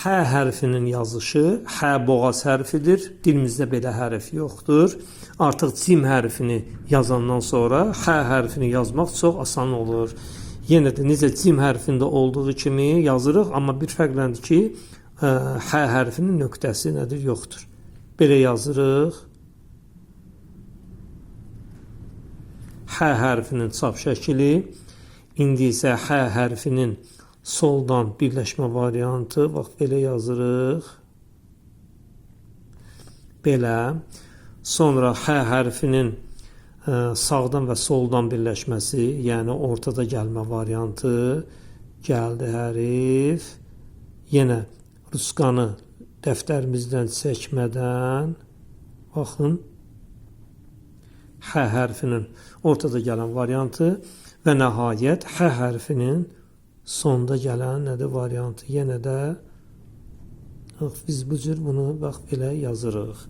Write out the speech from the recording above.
H hərfinin yazışı, H boğaz hərfidir. Dilimizdə belə hərf yoxdur. Artıq cim hərfini yazandan sonra H hərfini yazmaq çox asan olur. Yenə də necə cim hərfində olduğu kimi yazırıq, amma bir fərqləndir ki, H hərfinin nöqtəsi nədir? Yoxdur. Belə yazırıq. H hərfinin çap şəkili. İndi isə H hərfinin soldan birləşmə variantı. Bax, belə yazırıq. Belə. Sonra H hərfinin sağdan və soldan birləşməsi, yəni ortada gəlmə variantı. Gəldi hərf. Yenə rusqanı dəftərimizdən çəkmədən, baxın, H hərfinin ortada gələn variantı və nəhayət H hərfinin sonda gələn nədir variantı. Yenə də biz bu cür bunu bax belə yazırıq.